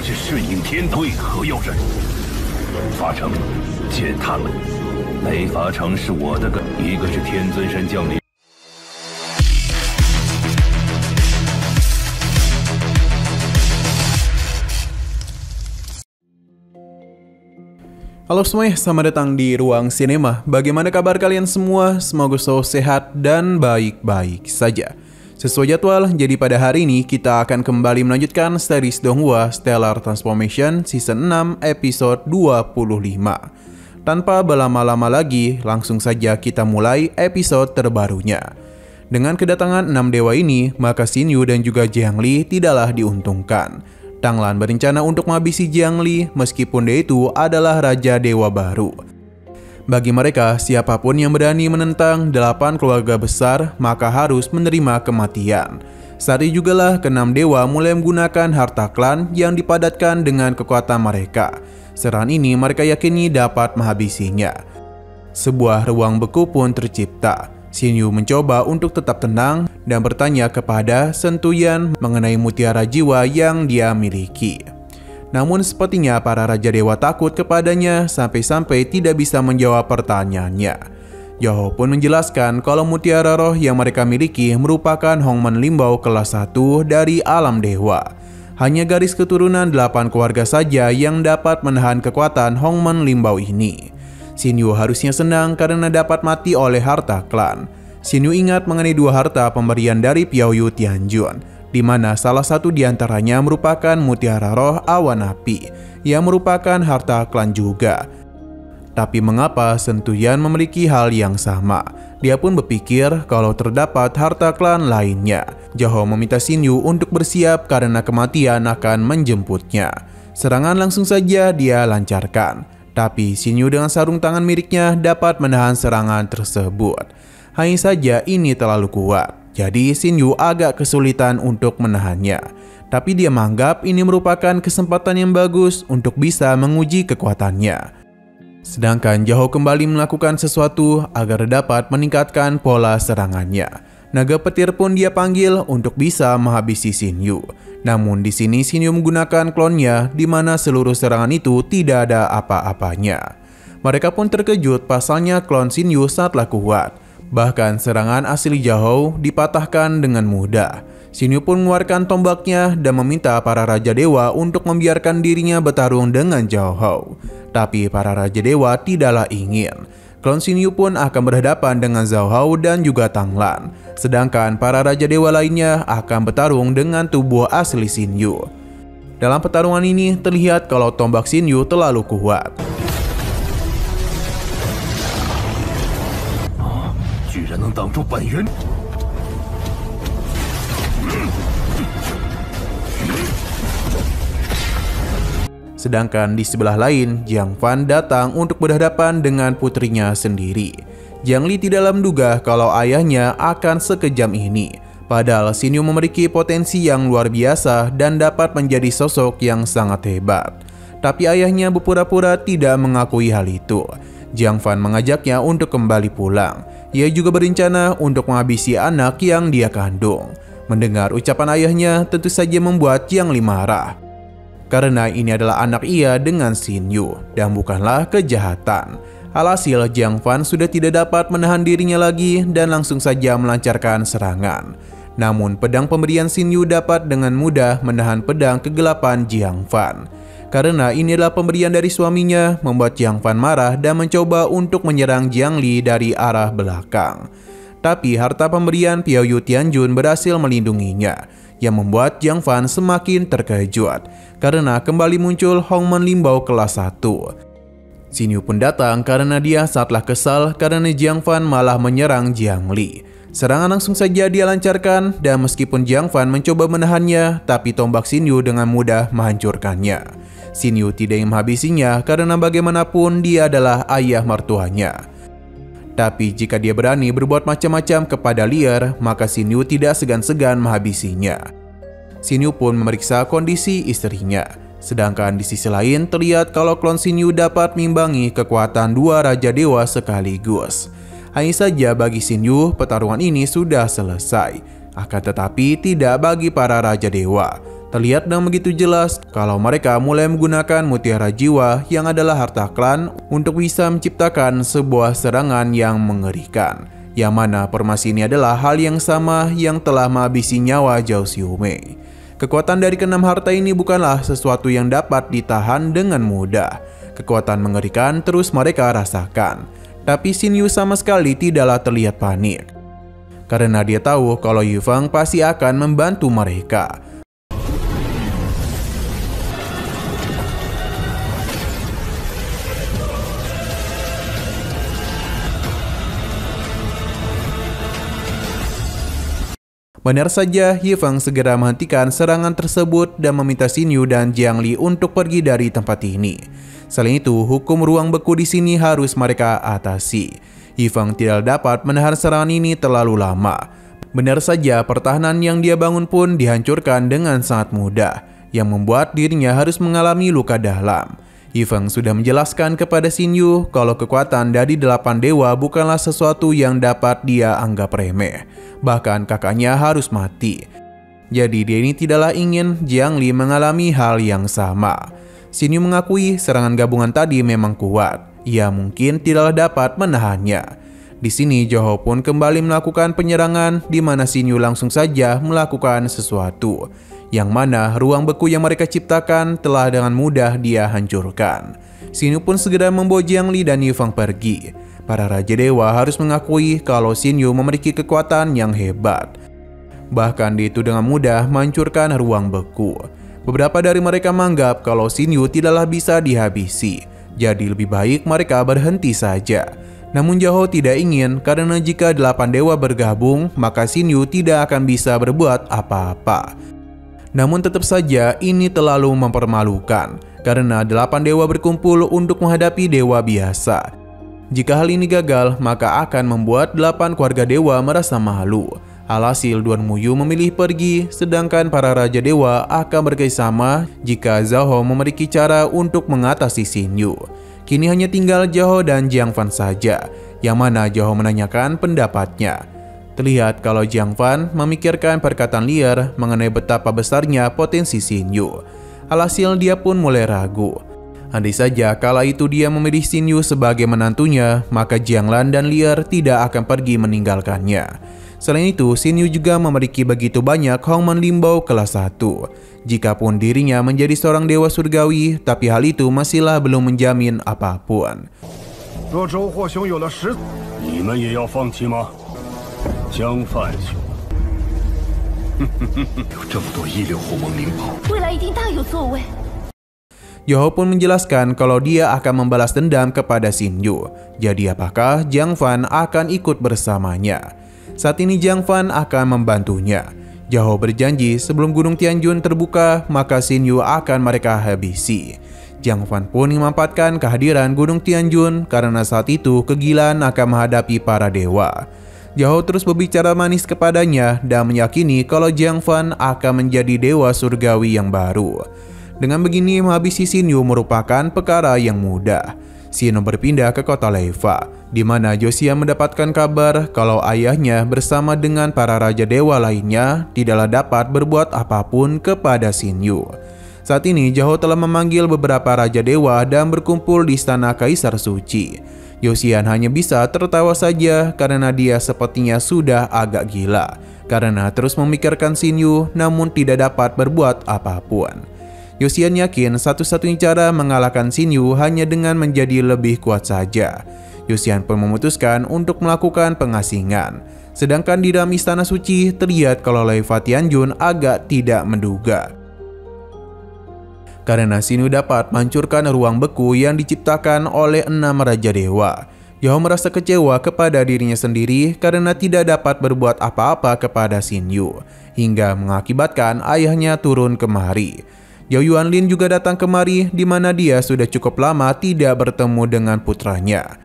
是顺应天道，为何要忍？法成，见他们。雷法成是我的一个是天尊山将领。Halo semuanya, selamat datang di Ruang Sinema. Bagaimana kabar kalian semua? Semoga selalu sehat dan baik-baik saja. Sesuai jadwal, jadi pada hari ini kita akan kembali melanjutkan series Donghua Stellar Transformation Season 6 episode 25. Tanpa berlama-lama lagi, langsung saja kita mulai episode terbarunya. Dengan kedatangan 6 dewa ini, maka Xin Yu dan juga Jiang Li tidaklah diuntungkan. Tang Lan berencana untuk menghabisi Jiang Li meskipun dia itu adalah Raja Dewa baru. Bagi mereka, siapapun yang berani menentang 8 keluarga besar maka harus menerima kematian. Saat itu jugalah ke-6 dewa mulai menggunakan harta klan yang dipadatkan dengan kekuatan mereka. Serangan ini mereka yakini dapat menghabisinya. Sebuah ruang beku pun tercipta. Xin Yu mencoba untuk tetap tenang dan bertanya kepada Sentuyan mengenai mutiara jiwa yang dia miliki. Namun sepertinya para Raja Dewa takut kepadanya sampai-sampai tidak bisa menjawab pertanyaannya. Zhao pun menjelaskan kalau mutiara roh yang mereka miliki merupakan Hongmen Limbao kelas 1 dari alam dewa. Hanya garis keturunan 8 keluarga saja yang dapat menahan kekuatan Hongmen Limbao ini. Xin Yu harusnya senang karena dapat mati oleh harta klan. Xin Yu ingat mengenai 2 harta pemberian dari Piao Yu Tianjun, di mana salah satu di antaranya merupakan mutiara roh awan api, yang merupakan harta klan juga. Tapi mengapa Sentuyan memiliki hal yang sama? Dia pun berpikir kalau terdapat harta klan lainnya. Zhao meminta Xin Yu untuk bersiap karena kematian akan menjemputnya. Serangan langsung saja dia lancarkan. Tapi Xin Yu dengan sarung tangan miliknya dapat menahan serangan tersebut. Hanya saja ini terlalu kuat, jadi Xin Yu agak kesulitan untuk menahannya. Tapi dia menganggap ini merupakan kesempatan yang bagus untuk bisa menguji kekuatannya. Sedangkan Zhao kembali melakukan sesuatu agar dapat meningkatkan pola serangannya. Naga petir pun dia panggil untuk bisa menghabisi Xin Yu. Namun di sini Xin Yu menggunakan klonnya di mana seluruh serangan itu tidak ada apa-apanya. Mereka pun terkejut pasalnya klon Xin Yu sangatlah kuat. Bahkan serangan asli Zhao dipatahkan dengan mudah. Xin Yu pun mengeluarkan tombaknya dan meminta para Raja Dewa untuk membiarkan dirinya bertarung dengan Zhao. Tapi para Raja Dewa tidaklah ingin. Klon Xin Yu pun akan berhadapan dengan Zhao dan juga Tang Lan. Sedangkan para Raja Dewa lainnya akan bertarung dengan tubuh asli Xin Yu. Dalam pertarungan ini terlihat kalau tombak Xin Yu terlalu kuat. Sedangkan di sebelah lain, Jiang Fan datang untuk berhadapan dengan putrinya sendiri. Jiang Li tidaklah menduga kalau ayahnya akan sekejam ini. Padahal Xin Yu memiliki potensi yang luar biasa dan dapat menjadi sosok yang sangat hebat. Tapi ayahnya berpura-pura tidak mengakui hal itu. Jiang Fan mengajaknya untuk kembali pulang. Ia juga berencana untuk menghabisi anak yang dia kandung. Mendengar ucapan ayahnya tentu saja membuat Jiang Li marah. Karena ini adalah anak ia dengan Xin Yu dan bukanlah kejahatan. Alhasil Jiang Fan sudah tidak dapat menahan dirinya lagi dan langsung saja melancarkan serangan. Namun pedang pemberian Xin Yu dapat dengan mudah menahan pedang kegelapan Jiang Fan. Karena ini adalah pemberian dari suaminya, membuat Jiang Fan marah dan mencoba untuk menyerang Jiang Li dari arah belakang. Tapi harta pemberian Piao Yu Tianjun berhasil melindunginya, yang membuat Jiang Fan semakin terkejut karena kembali muncul Hongmen Limbao kelas 1. Xin Yu pun datang karena dia sangatlah kesal karena Jiang Fan malah menyerang Jiang Li. Serangan langsung saja dia lancarkan dan meskipun Jiang Fan mencoba menahannya, tapi tombak Xin Yu dengan mudah menghancurkannya. Xin Yu tidak ingin menghabisinya karena bagaimanapun dia adalah ayah mertuanya. Tapi jika dia berani berbuat macam-macam kepada Lier, maka Xin Yu tidak segan-segan menghabisinya. Xin Yu pun memeriksa kondisi istrinya. Sedangkan di sisi lain terlihat kalau klon Xin Yu dapat mengimbangi kekuatan 2 Raja Dewa sekaligus. Hanya saja bagi Xin Yu, pertarungan ini sudah selesai. Akan tetapi tidak bagi para Raja Dewa. Terlihat dan begitu jelas kalau mereka mulai menggunakan mutiara jiwa yang adalah harta klan untuk bisa menciptakan sebuah serangan yang mengerikan. Yang mana formasi ini adalah hal yang sama yang telah menghabisi nyawa Zhao Xiumei. Kekuatan dari keenam harta ini bukanlah sesuatu yang dapat ditahan dengan mudah. Kekuatan mengerikan terus mereka rasakan. Tapi Xin Yu sama sekali tidaklah terlihat panik. Karena dia tahu kalau Yu Feng pasti akan membantu mereka. Benar saja, Yu Feng segera menghentikan serangan tersebut dan meminta Xin Yu dan Jiang Li untuk pergi dari tempat ini. Selain itu, hukum ruang beku di sini harus mereka atasi. Yu Feng tidak dapat menahan serangan ini terlalu lama. Benar saja, pertahanan yang dia bangun pun dihancurkan dengan sangat mudah, yang membuat dirinya harus mengalami luka dalam. Yu Feng sudah menjelaskan kepada Xin Yu kalau kekuatan dari 8 dewa bukanlah sesuatu yang dapat dia anggap remeh. Bahkan kakaknya harus mati. Jadi dia ini tidaklah ingin Jiang Li mengalami hal yang sama. Xin Yu mengakui serangan gabungan tadi memang kuat. Ia mungkin tidaklah dapat menahannya. Di sini Zhao pun kembali melakukan penyerangan di mana Xin Yu langsung saja melakukan sesuatu. Yang mana ruang beku yang mereka ciptakan telah dengan mudah dia hancurkan. Xin Yu pun segera membawa Jiang Li dan Yu Feng pergi. Para Raja Dewa harus mengakui kalau Xin Yu memiliki kekuatan yang hebat. Bahkan dia itu dengan mudah menghancurkan ruang beku. Beberapa dari mereka menganggap kalau Xin Yu tidaklah bisa dihabisi. Jadi lebih baik mereka berhenti saja. Namun Zhao tidak ingin karena jika 8 dewa bergabung, maka Xin Yu tidak akan bisa berbuat apa-apa. Namun tetap saja ini terlalu mempermalukan karena 8 dewa berkumpul untuk menghadapi dewa biasa. Jika hal ini gagal, maka akan membuat 8 keluarga dewa merasa malu. Alhasil Duan Muyu memilih pergi, sedangkan para Raja Dewa akan bekerjasama jika Zhao memiliki cara untuk mengatasi Xin Yu. Kini hanya tinggal Zhao dan Jiang Fan saja, yang mana Zhao menanyakan pendapatnya. Terlihat kalau Jiang Fan memikirkan perkataan liar mengenai betapa besarnya potensi Xin Yu. Alhasil dia pun mulai ragu. Andai saja kala itu dia memilih Xin Yu sebagai menantunya, maka Jiang Lan dan Lier tidak akan pergi meninggalkannya. Selain itu, Xin Yu juga memiliki begitu banyak Hongmen Limbao kelas 1. Jikapun dirinya menjadi seorang dewa surgawi, tapi hal itu masihlah belum menjamin apapun. Zhao pun menjelaskan kalau dia akan membalas dendam kepada Xin Yu. Jadi apakah Jiang Fan akan ikut bersamanya? Saat ini Jiang Fan akan membantunya. Zhao berjanji sebelum Gunung Tianjun terbuka, maka Xin Yu akan mereka habisi. Jiang Fan pun memanfaatkan kehadiran Gunung Tianjun karena saat itu kegilaan akan menghadapi para dewa. Zhao terus berbicara manis kepadanya dan meyakini kalau Jiang Fan akan menjadi dewa surgawi yang baru. Dengan begini, menghabisi Xin Yu merupakan perkara yang mudah. Xin Yu berpindah ke kota Leifa, di mana Josia mendapatkan kabar kalau ayahnya bersama dengan para Raja Dewa lainnya tidaklah dapat berbuat apapun kepada Xin Yu. Saat ini, Zhao telah memanggil beberapa Raja Dewa dan berkumpul di Istana Kaisar Suci. Yosian hanya bisa tertawa saja karena dia sepertinya sudah agak gila, karena terus memikirkan Xin Yu namun tidak dapat berbuat apapun. Yosian yakin satu-satunya cara mengalahkan Xin Yu hanya dengan menjadi lebih kuat saja. Yosian pun memutuskan untuk melakukan pengasingan. Sedangkan di dalam Istana Suci terlihat kalau Leifa Tianjun agak tidak menduga. Karena Xin Yu dapat menghancurkan ruang beku yang diciptakan oleh 6 Raja Dewa. Zhao merasa kecewa kepada dirinya sendiri karena tidak dapat berbuat apa-apa kepada Xin Yu, hingga mengakibatkan ayahnya turun kemari. Zhao Yuanlin juga datang kemari di mana dia sudah cukup lama tidak bertemu dengan putranya.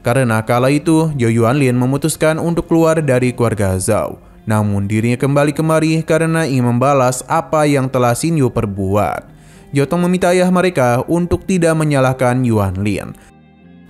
Karena kala itu, Zhao Yuanlin memutuskan untuk keluar dari keluarga Zhao. Namun dirinya kembali kemari karena ingin membalas apa yang telah Xin Yu perbuat. Zhao Tong meminta ayah mereka untuk tidak menyalahkan Yuanlin,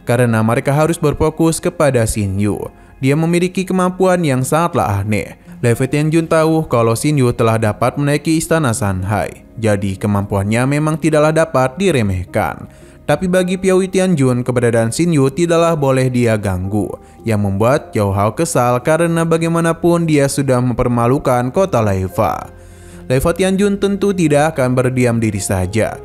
karena mereka harus berfokus kepada Xin Yu. Dia memiliki kemampuan yang sangatlah aneh. Lei Fei Tianjun tahu kalau Xin Yu telah dapat menaiki istana Sanhai, jadi kemampuannya memang tidaklah dapat diremehkan. Tapi bagi Piaoyu Tianjun, keberadaan Xin Yu tidaklah boleh dia ganggu, yang membuat Zhao Hao kesal karena bagaimanapun dia sudah mempermalukan kota Laifa. Lei Fei Tianjun tentu tidak akan berdiam diri saja,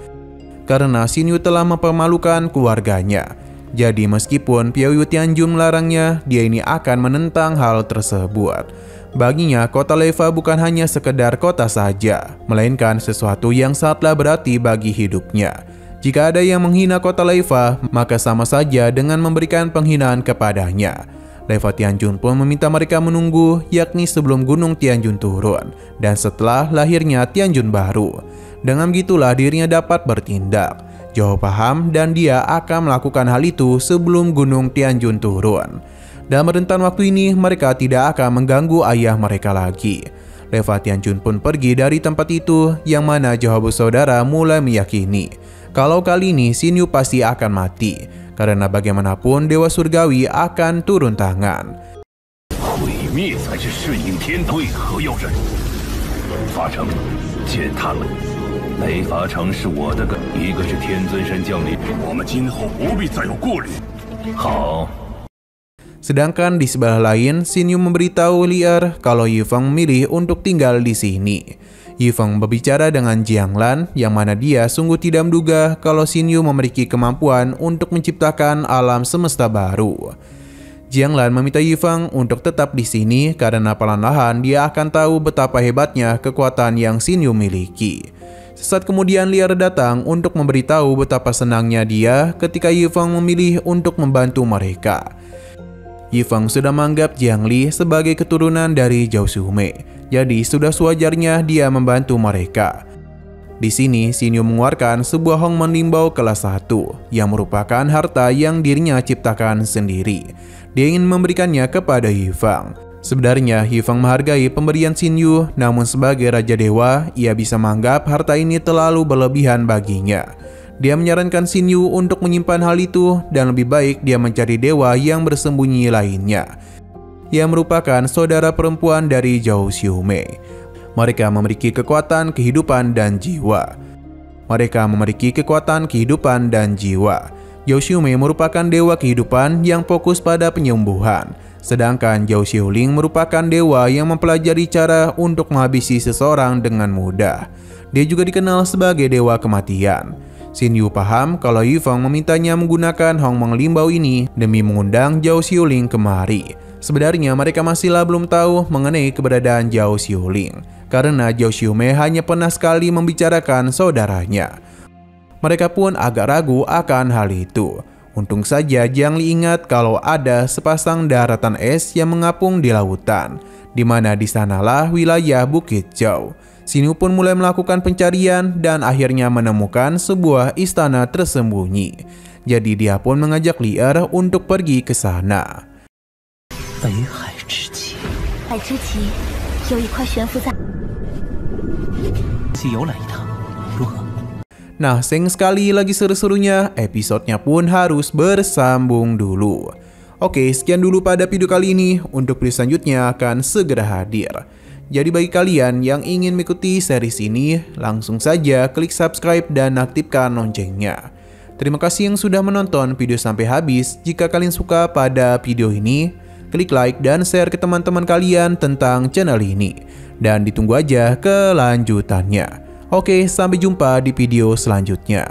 karena Xin Yu telah mempermalukan keluarganya. Jadi meskipun Piaoyu Tianjun melarangnya, dia ini akan menentang hal tersebut. Baginya, kota Laifa bukan hanya sekedar kota saja, melainkan sesuatu yang sangatlah berarti bagi hidupnya. Jika ada yang menghina kota Laifa, maka sama saja dengan memberikan penghinaan kepadanya. Lei Fei Tianjun pun meminta mereka menunggu, yakni sebelum Gunung Tianjun turun, dan setelah lahirnya Tianjun baru. Dengan begitulah dirinya dapat bertindak. Zhao paham dan dia akan melakukan hal itu sebelum Gunung Tianjun turun. Dalam rentan waktu ini, mereka tidak akan mengganggu ayah mereka lagi. Lei Fei Tianjun pun pergi dari tempat itu, yang mana Zhao bersaudara mulai meyakini kalau kali ini Xin Yu pasti akan mati, karena bagaimanapun Dewa Surgawi akan turun tangan. Sedangkan di sebelah lain, Xin Yu memberitahu Li'er kalau Yifeng memilih untuk tinggal di sini. Yifeng berbicara dengan Jiang Lan, yang mana dia sungguh tidak menduga kalau Xin Yu memiliki kemampuan untuk menciptakan alam semesta baru. Jiang Lan meminta Yifeng untuk tetap di sini karena perlahan-lahan dia akan tahu betapa hebatnya kekuatan yang Xin Yu miliki. Sesaat kemudian Li'er datang untuk memberitahu betapa senangnya dia ketika Yifeng memilih untuk membantu mereka. Yifeng sudah menganggap Jiang Li sebagai keturunan dari Zhao Xiumei, jadi sudah sewajarnya dia membantu mereka. Di sini, Xin Yu mengeluarkan sebuah Hongmen Limbao kelas 1 yang merupakan harta yang dirinya ciptakan sendiri. Dia ingin memberikannya kepada Yifeng. Sebenarnya Yifeng menghargai pemberian Xin Yu, namun sebagai Raja Dewa, ia bisa menganggap harta ini terlalu berlebihan baginya. Dia menyarankan Xin Yu untuk menyimpan hal itu dan lebih baik dia mencari dewa yang bersembunyi lainnya, yang merupakan saudara perempuan dari Zhao Xiumei. Mereka memiliki kekuatan kehidupan dan jiwa. Zhao Xiumei merupakan dewa kehidupan yang fokus pada penyembuhan, sedangkan Zhao Xiuling merupakan dewa yang mempelajari cara untuk menghabisi seseorang dengan mudah. Dia juga dikenal sebagai dewa kematian. Xin Yu paham kalau Yifeng memintanya menggunakan Hongmen Limbao ini demi mengundang Zhao Xiuling kemari. Sebenarnya mereka masihlah belum tahu mengenai keberadaan Zhao Xiuling, karena Zhao Xiumei hanya pernah sekali membicarakan saudaranya. Mereka pun agak ragu akan hal itu. Untung saja Jiang Li ingat kalau ada sepasang daratan es yang mengapung di lautan, di mana di sanalah wilayah Bukit Zhao. Xin Yu pun mulai melakukan pencarian dan akhirnya menemukan sebuah istana tersembunyi. Jadi dia pun mengajak Li'er untuk pergi ke sana. Nah, sayang sekali lagi seru-serunya, episodenya pun harus bersambung dulu. Oke, sekian dulu pada video kali ini. Untuk video selanjutnya akan segera hadir. Jadi bagi kalian yang ingin mengikuti series ini, langsung saja klik subscribe dan aktifkan loncengnya. Terima kasih yang sudah menonton video sampai habis. Jika kalian suka pada video ini, klik like dan share ke teman-teman kalian tentang channel ini. Dan ditunggu aja kelanjutannya. Oke, sampai jumpa di video selanjutnya.